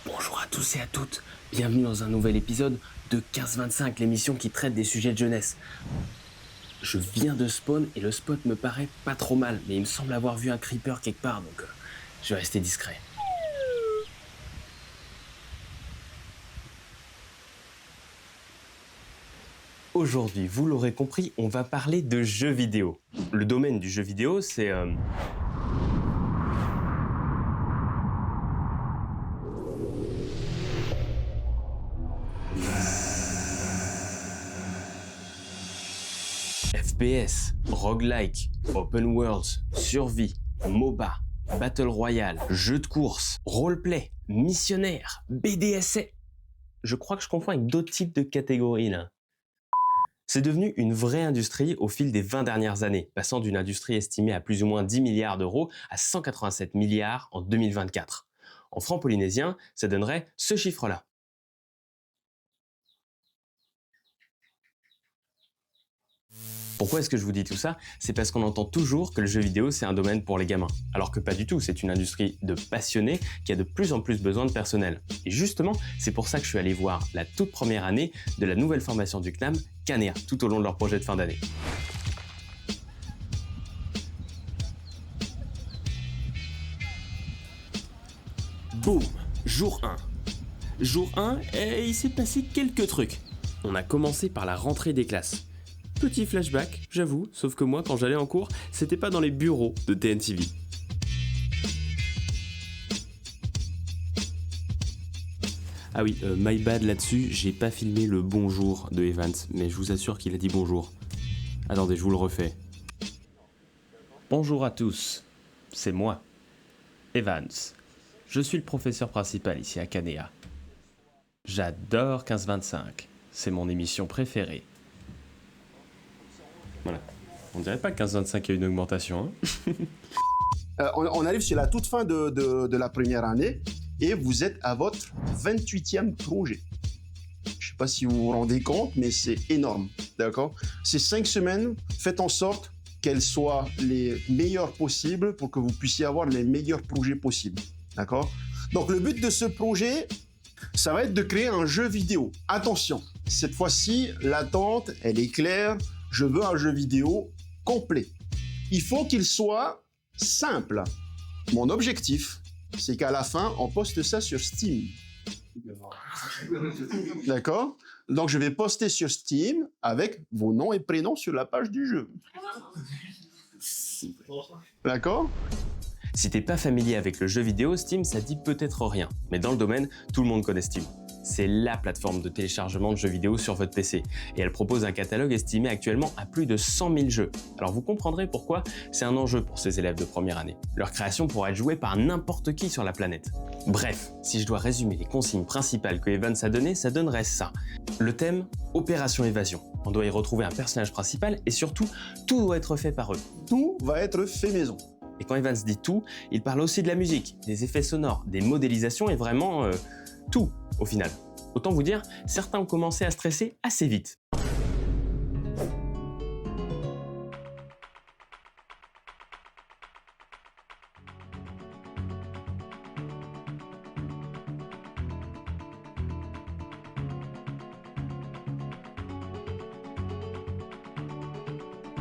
Bonjour à tous et à toutes, bienvenue dans un nouvel épisode de 15-25, l'émission qui traite des sujets de jeunesse. Je viens de spawn et le spot me paraît pas trop mal, mais il me semble avoir vu un creeper quelque part, donc je vais rester discret. Aujourd'hui, vous l'aurez compris, on va parler de jeux vidéo. Le domaine du jeu vidéo, c'est... FPS, roguelike, open worlds, survie, MOBA, battle royale, jeu de course, roleplay, missionnaire, BDSM. Je crois que je confonds avec d'autres types de catégories là. C'est devenu une vraie industrie au fil des 20 dernières années, passant d'une industrie estimée à plus ou moins 10 milliards d'euros à 187 milliards en 2024. En francs polynésiens, ça donnerait ce chiffre-là. Pourquoi est-ce que je vous dis tout ça? C'est parce qu'on entend toujours que le jeu vidéo c'est un domaine pour les gamins. Alors que pas du tout, c'est une industrie de passionnés qui a de plus en plus besoin de personnel. Et justement, c'est pour ça que je suis allé voir la toute première année de la nouvelle formation du CNAM, Kanea, tout au long de leur projet de fin d'année. Boum! Jour 1. Jour 1, il s'est passé quelques trucs. On a commencé par la rentrée des classes. Petit flashback, j'avoue, sauf que moi, quand j'allais en cours, c'était pas dans les bureaux de TNTV. Ah oui, my bad là-dessus, j'ai pas filmé le bonjour de Evans, mais je vous assure qu'il a dit bonjour. Attendez, je vous le refais. Bonjour à tous, c'est moi, Evans. Je suis le professeur principal ici à Kanea. J'adore 15-25, c'est mon émission préférée. Voilà. On dirait pas que 15-25 a une augmentation. Hein. On arrive sur la toute fin de la première année et vous êtes à votre 28e projet. Je ne sais pas si vous vous rendez compte, mais c'est énorme. D'accord? Ces 5 semaines, faites en sorte qu'elles soient les meilleures possibles pour que vous puissiez avoir les meilleurs projets possibles. D'accord? Donc le but de ce projet, ça va être de créer un jeu vidéo. Attention, cette fois-ci, l'attente, elle est claire. Je veux un jeu vidéo complet. Il faut qu'il soit simple. Mon objectif, c'est qu'à la fin, on poste ça sur Steam. D'accord? Donc, je vais poster sur Steam avec vos noms et prénoms sur la page du jeu. D'accord? Si t'es pas familier avec le jeu vidéo, Steam, ça dit peut-être rien. Mais dans le domaine, tout le monde connaît Steam. C'est la plateforme de téléchargement de jeux vidéo sur votre PC. Et elle propose un catalogue estimé actuellement à plus de 100 000 jeux. Alors vous comprendrez pourquoi c'est un enjeu pour ces élèves de première année. Leur création pourra être jouée par n'importe qui sur la planète. Bref, si je dois résumer les consignes principales que Evans a données, ça donnerait ça. Le thème, Opération Évasion. On doit y retrouver un personnage principal et surtout, tout doit être fait par eux. Tout va être fait maison. Et quand Evans dit tout, il parle aussi de la musique, des effets sonores, des modélisations et vraiment tout au final. Autant vous dire, certains ont commencé à stresser assez vite.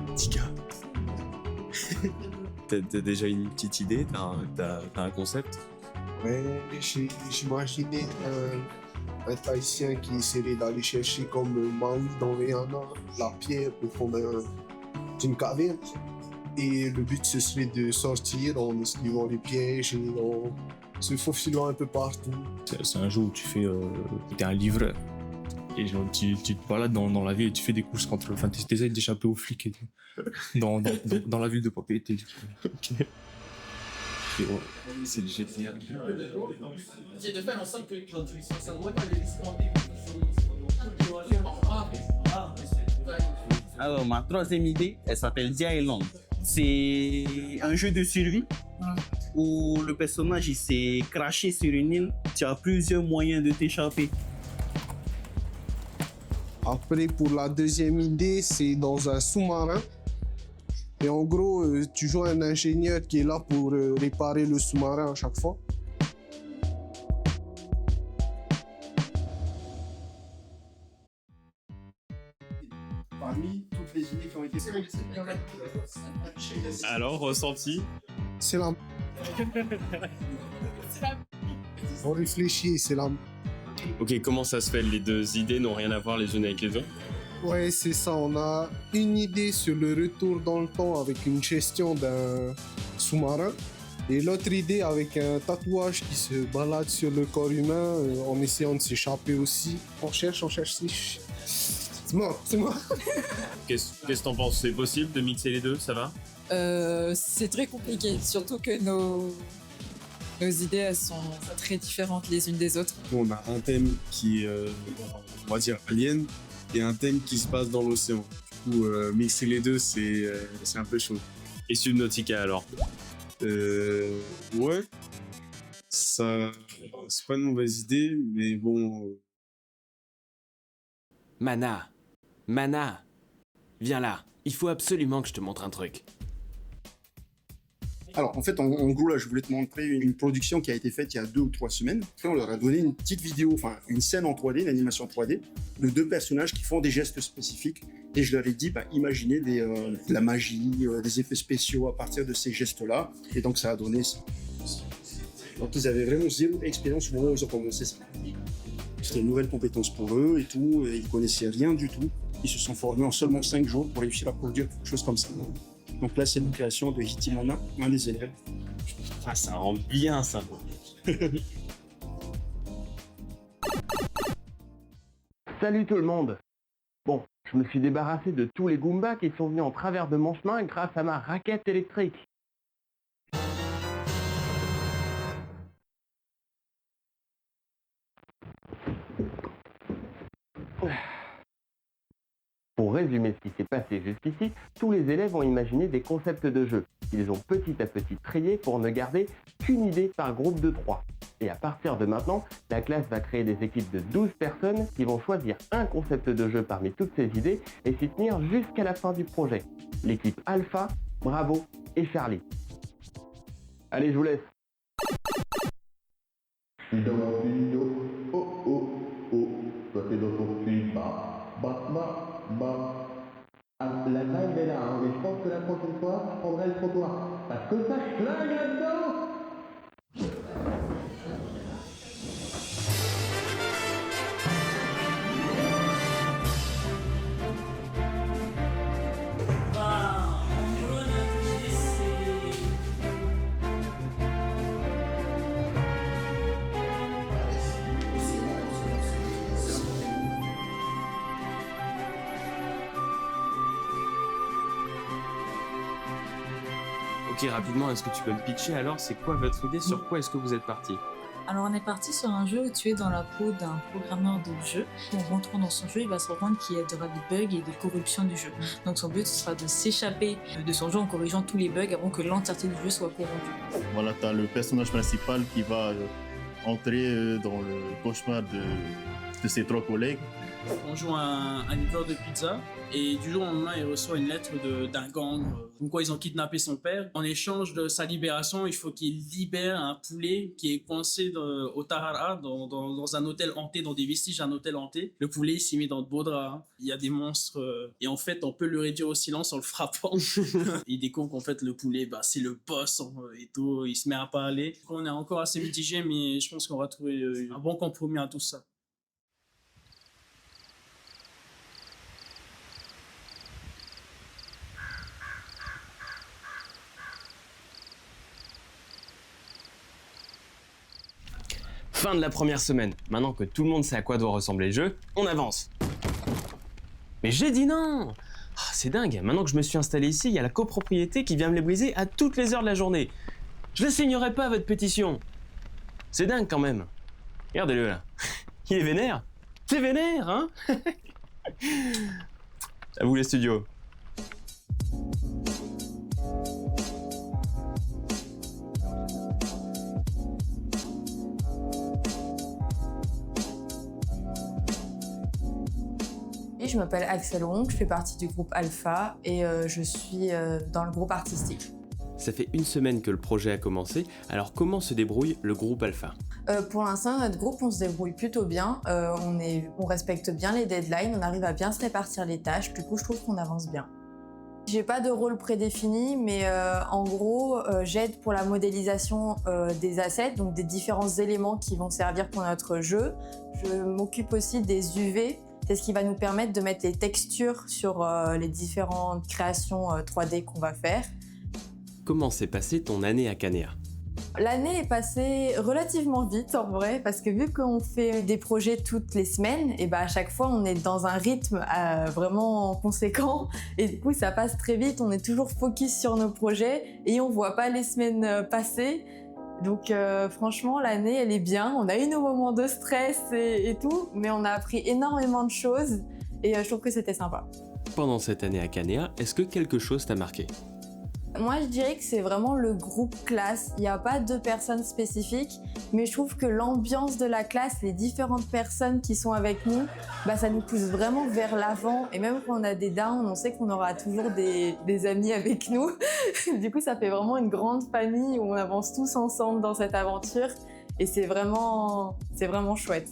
Petit gars. T'as déjà une petite idée? T'as un concept? Ouais, j'imaginais un Tahitien qui essaierait d'aller chercher comme Maui dans Rihanna la pierre pour fond d'une caverne. Et le but ce serait de sortir en esquivant les pièges et en se faufilant un peu partout. C'est un jeu où tu fais, t'es un livreur. Et genre, tu te balades dans la ville et tu fais des courses contre... Enfin, t'essayes d'échapper aux flics et tout. Dans la ville de Papeete. Ok. Et ouais, c'est génial. C'est de faire en sorte que Alors, ma troisième idée, elle s'appelle The Island. C'est un jeu de survie où le personnage il s'est craché sur une île. Tu as plusieurs moyens de t'échapper. Après, pour la deuxième idée, c'est dans un sous-marin. Et en gros, tu joues un ingénieur qui est là pour réparer le sous-marin à chaque fois. Alors, ressenti? C'est la... On réfléchit, c'est la... Ok, comment ça se fait? Les deux idées n'ont rien à voir les unes avec les autres? Ouais, c'est ça. On a une idée sur le retour dans le temps avec une gestion d'un sous-marin. Et l'autre idée avec un tatouage qui se balade sur le corps humain en essayant de s'échapper aussi. On cherche, c'est mort. Qu'est-ce que t'en penses? C'est possible de mixer les deux, ça va? C'est très compliqué, surtout que nos idées elles sont très différentes les unes des autres. On a un thème qui est, on va dire, alien, et un thème qui se passe dans l'océan. Du coup, mixer les deux, c'est un peu chaud. Et Subnautica alors? Ouais, ça, c'est pas une mauvaise idée, mais bon. Mana, viens là. Il faut absolument que je te montre un truc. Alors, en fait, en gros, là, je voulais te montrer une production qui a été faite il y a 2 ou 3 semaines. Après, on leur a donné une petite vidéo, enfin, une scène en 3D, une animation 3D, de 2 personnages qui font des gestes spécifiques. Et je leur ai dit, imaginez de la magie, des effets spéciaux à partir de ces gestes-là. Et donc, ça a donné ça. Donc, ils avaient vraiment 0 expérience au moment où ils ont commencé ça. C'était une nouvelle compétence pour eux et tout. Et ils connaissaient rien du tout. Ils se sont formés en seulement 5 jours pour réussir à produire quelque chose comme ça. Donc là, c'est une création de Hitimana, un des élèves. Ah, ça rend bien ça. Salut tout le monde. Bon, je me suis débarrassé de tous les Goombas qui sont venus en travers de mon chemin grâce à ma raquette électrique. Pour résumer ce qui s'est passé jusqu'ici, tous les élèves ont imaginé des concepts de jeu. Ils ont petit à petit trié pour ne garder qu'une idée par groupe de 3. Et à partir de maintenant, la classe va créer des équipes de 12 personnes qui vont choisir un concept de jeu parmi toutes ces idées et s'y tenir jusqu'à la fin du projet. L'équipe Alpha, Bravo et Charlie. Allez, je vous laisse. Je suis dans mon studio. Oh oh oh. Toi t'es dans ton studio. La vibe est là, hein, mais je pense que la prochaine fois, je prendrai le trottoir. Parce que ça schlingue là-dedans. Ok, rapidement, est-ce que tu peux me pitcher alors? C'est quoi votre idée? Sur quoi est-ce que vous êtes parti? Alors on est parti sur un jeu où tu es dans la peau d'un programmeur de jeu. En rentrant dans son jeu, il va se rendre compte qu'il y aura des bugs et des corruptions du jeu. Donc son but ce sera de s'échapper de son jeu en corrigeant tous les bugs avant que l'entièreté du jeu soit corrompue. Voilà, tu as le personnage principal qui va entrer dans le cauchemar de ses 3 collègues. On joue un livreur de pizza et du jour au lendemain, il reçoit une lettre d'un gang comme quoi ils ont kidnappé son père. En échange de sa libération, il faut qu'il libère un poulet qui est coincé au Tahara, dans un hôtel hanté, dans des vestiges d'un hôtel hanté. Le poulet s'y met dans de beaux draps. Il y a des monstres et en fait, on peut le réduire au silence en le frappant. Il découvre qu'en fait, le poulet, c'est le boss et tout. Il se met à parler. On est encore assez mitigé, mais je pense qu'on va trouver un bon compromis à tout ça. Fin de la première semaine. Maintenant que tout le monde sait à quoi doit ressembler le jeu, on avance. Mais j'ai dit non! Ah, c'est dingue, maintenant que je me suis installé ici, il y a la copropriété qui vient me les briser à toutes les heures de la journée. Je ne signerai pas votre pétition. C'est dingue quand même. Regardez-le là. Il est vénère. C'est vénère, hein? À vous les studios. Je m'appelle Axel Wong, je fais partie du groupe Alpha et je suis dans le groupe artistique. Ça fait une semaine que le projet a commencé, alors comment se débrouille le groupe Alpha? Pour l'instant, notre groupe, on se débrouille plutôt bien. On respecte bien les deadlines, on arrive à bien se répartir les tâches, du coup je trouve qu'on avance bien. J'ai pas de rôle prédéfini, mais en gros, j'aide pour la modélisation des assets, donc des différents éléments qui vont servir pour notre jeu. Je m'occupe aussi des UV, c'est ce qui va nous permettre de mettre les textures sur les différentes créations 3D qu'on va faire. Comment s'est passée ton année à Canea? L'année est passée relativement vite en vrai, parce que vu qu'on fait des projets toutes les semaines, et à chaque fois on est dans un rythme vraiment conséquent, et du coup ça passe très vite, on est toujours focus sur nos projets et on voit pas les semaines passer. Donc franchement l'année elle est bien, on a eu nos moments de stress et tout, mais on a appris énormément de choses et je trouve que c'était sympa. Pendant cette année à Canea, est-ce que quelque chose t'a marqué? Moi, je dirais que c'est vraiment le groupe classe. Il n'y a pas de personnes spécifiques, mais je trouve que l'ambiance de la classe, les différentes personnes qui sont avec nous, ça nous pousse vraiment vers l'avant. Et même quand on a des downs, on sait qu'on aura toujours des amis avec nous. Du coup, ça fait vraiment une grande famille où on avance tous ensemble dans cette aventure. Et c'est vraiment chouette.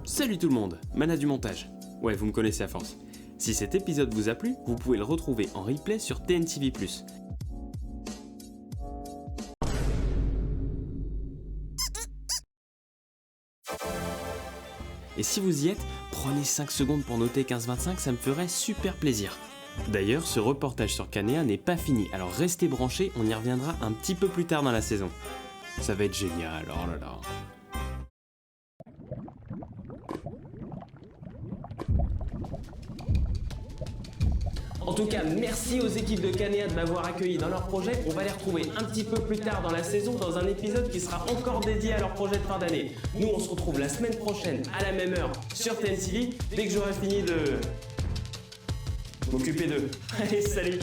Salut tout le monde, Mana du montage. Ouais, vous me connaissez à force. Si cet épisode vous a plu, vous pouvez le retrouver en replay sur TNTV+. Et si vous y êtes, prenez 5 secondes pour noter 1525, ça me ferait super plaisir. D'ailleurs, ce reportage sur Canea n'est pas fini, alors restez branchés, on y reviendra un petit peu plus tard dans la saison. Ça va être génial, oh là là. En tout cas, merci aux équipes de Canea de m'avoir accueilli dans leur projet. On va les retrouver un petit peu plus tard dans la saison dans un épisode qui sera encore dédié à leur projet de fin d'année. Nous, on se retrouve la semaine prochaine à la même heure sur TNTV dès que j'aurai fini de m'occuper d'eux. Allez, salut!